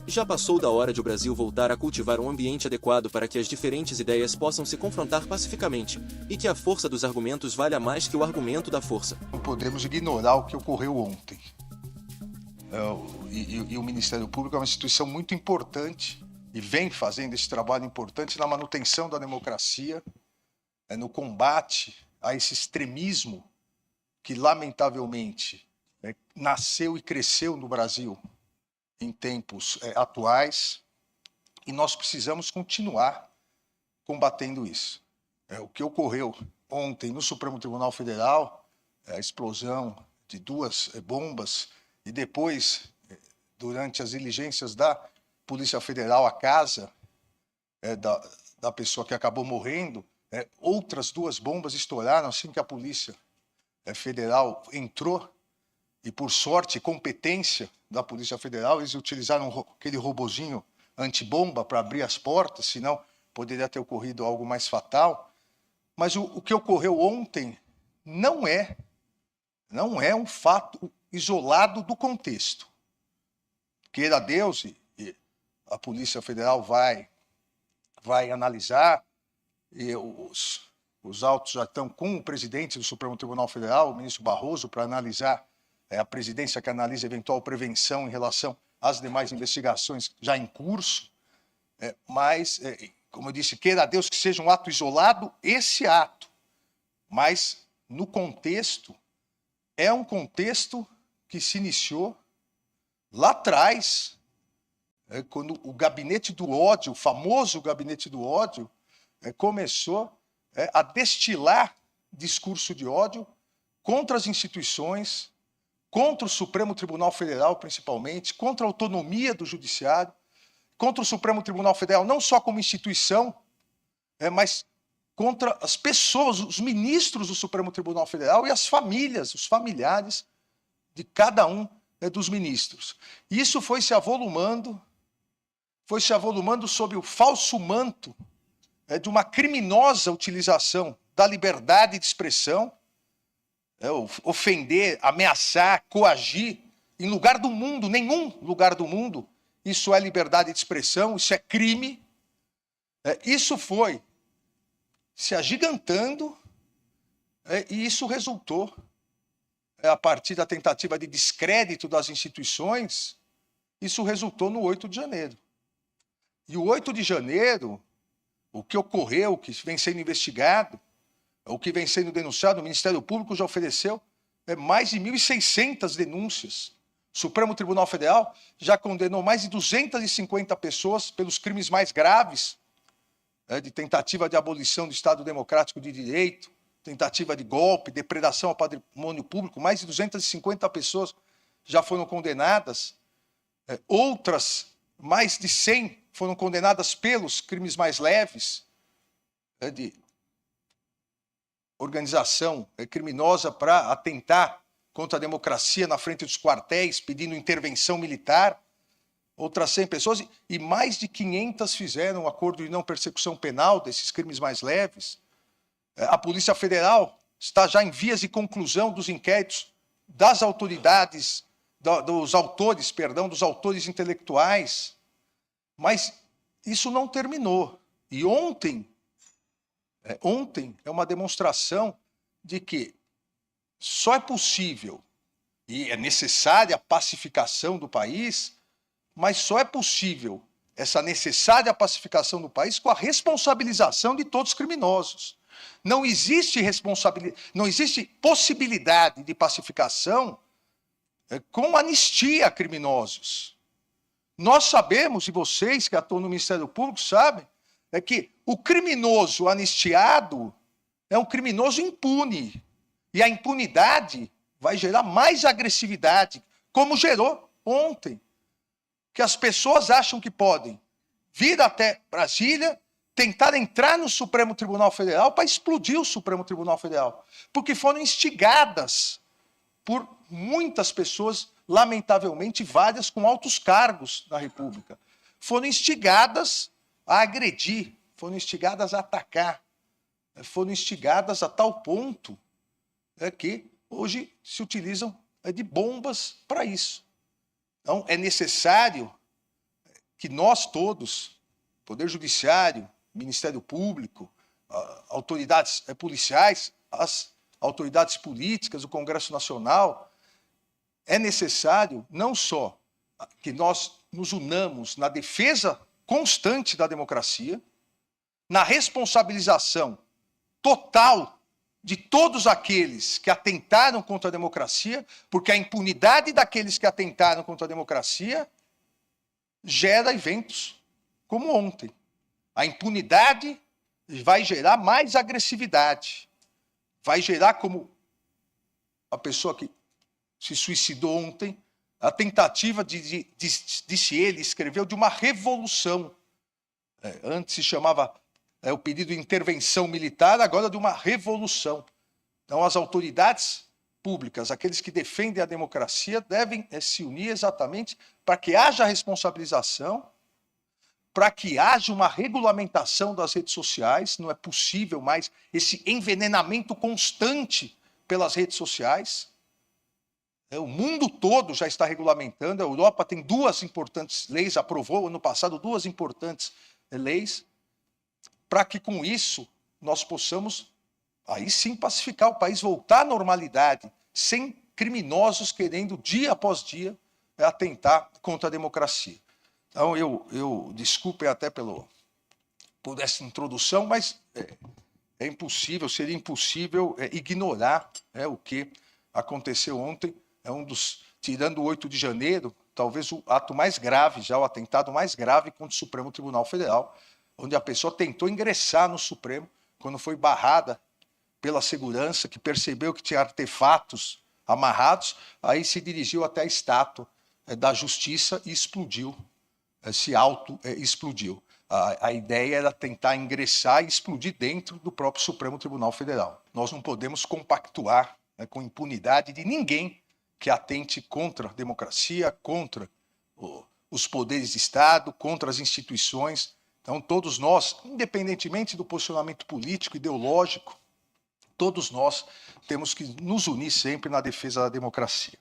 Já passou da hora de o Brasil voltar a cultivar um ambiente adequado para que as diferentes ideias possam se confrontar pacificamente, e que a força dos argumentos valha mais que o argumento da força. Não podemos ignorar o que ocorreu ontem. E o Ministério Público é uma instituição muito importante e vem fazendo esse trabalho importante na manutenção da democracia, no combate a esse extremismo que, lamentavelmente, nasceu e cresceu no Brasil em tempos atuais, e nós precisamos continuar combatendo isso. O que ocorreu ontem no Supremo Tribunal Federal, a explosão de 2 bombas, e depois, durante as diligências da Polícia Federal, a casa da pessoa que acabou morrendo, outras 2 bombas estouraram assim que a Polícia Federal entrou, e por sorte, competência da Polícia Federal, eles utilizaram aquele robozinho antibomba para abrir as portas, senão poderia ter ocorrido algo mais fatal. Mas o que ocorreu ontem não é um fato isolado do contexto. Queira Deus, e a Polícia Federal vai analisar, e os autos já estão com o presidente do Supremo Tribunal Federal, o ministro Barroso, para analisar a presidência que analisa eventual prevenção em relação às demais investigações já em curso. Mas, como eu disse, queira Deus que seja um ato isolado, esse ato. Mas, no contexto, é um contexto que se iniciou lá atrás, quando o gabinete do ódio, o famoso gabinete do ódio, começou a destilar discurso de ódio contra as instituições, contra o Supremo Tribunal Federal, principalmente, contra a autonomia do Judiciário, contra o Supremo Tribunal Federal, não só como instituição, mas contra as pessoas, os ministros do Supremo Tribunal Federal e as famílias, os familiares de cada um dos ministros. Isso foi se avolumando sob o falso manto de uma criminosa utilização da liberdade de expressão, ofender, ameaçar, coagir, em lugar do mundo, nenhum lugar do mundo, isso é liberdade de expressão, isso é crime. Isso foi se agigantando, e isso resultou, a partir da tentativa de descrédito das instituições, isso resultou no 8 de janeiro. E o 8 de janeiro, o que ocorreu, o que vem sendo investigado, o que vem sendo denunciado, o Ministério Público já ofereceu mais de 1.600 denúncias. O Supremo Tribunal Federal já condenou mais de 250 pessoas pelos crimes mais graves, de tentativa de abolição do Estado Democrático de Direito, tentativa de golpe, depredação ao patrimônio público. Mais de 250 pessoas já foram condenadas. Outras, mais de 100, foram condenadas pelos crimes mais leves, de organização criminosa para atentar contra a democracia na frente dos quartéis, pedindo intervenção militar. Outras 100 pessoas, e mais de 500 fizeram um acordo de não persecução penal desses crimes mais leves. A Polícia Federal está já em vias de conclusão dos inquéritos das autoridades, dos autores intelectuais. Mas isso não terminou. E ontem é uma demonstração de que só é possível, e é necessária a pacificação do país, mas só é possível essa necessária pacificação do país com a responsabilização de todos os criminosos. Não existe possibilidade de pacificação com anistia a criminosos. Nós sabemos, e vocês que atuam no Ministério Público sabem, que o criminoso anistiado é um criminoso impune. E a impunidade vai gerar mais agressividade, como gerou ontem. Que as pessoas acham que podem vir até Brasília, tentar entrar no Supremo Tribunal Federal para explodir o Supremo Tribunal Federal. Porque foram instigadas por muitas pessoas, lamentavelmente várias com altos cargos na República. Foram instigadas a agredir, foram instigadas a atacar, foram instigadas a tal ponto que hoje se utilizam de bombas para isso. Então, é necessário que nós todos, Poder Judiciário, Ministério Público, autoridades policiais, as autoridades políticas, o Congresso Nacional, é necessário não só que nós nos unamos na defesa constante da democracia, na responsabilização total de todos aqueles que atentaram contra a democracia, porque a impunidade daqueles que atentaram contra a democracia gera eventos como ontem. A impunidade vai gerar mais agressividade, vai gerar, como a pessoa que se suicidou ontem, a tentativa disse ele, escreveu, de uma revolução. Antes se chamava o pedido de intervenção militar, agora de uma revolução. Então, as autoridades públicas, aqueles que defendem a democracia, devem se unir exatamente para que haja responsabilização, para que haja uma regulamentação das redes sociais. Não é possível mais esse envenenamento constante pelas redes sociais. O mundo todo já está regulamentando, a Europa tem 2 importantes leis, aprovou ano passado 2 importantes leis, para que com isso nós possamos, aí sim, pacificar o país, voltar à normalidade, sem criminosos querendo, dia após dia, atentar contra a democracia. Então, eu desculpe até por essa introdução, mas é impossível, seria impossível ignorar o que aconteceu ontem. É tirando o 8 de janeiro, talvez o ato mais grave, já o atentado mais grave contra o Supremo Tribunal Federal, onde a pessoa tentou ingressar no Supremo, quando foi barrada pela segurança, que percebeu que tinha artefatos amarrados, aí se dirigiu até a estátua da Justiça e explodiu, se auto-explodiu. A ideia era tentar ingressar e explodir dentro do próprio Supremo Tribunal Federal. Nós não podemos compactuar com impunidade de ninguém que atente contra a democracia, contra os poderes de Estado, contra as instituições. Então, todos nós, independentemente do posicionamento político, ideológico, todos nós temos que nos unir sempre na defesa da democracia.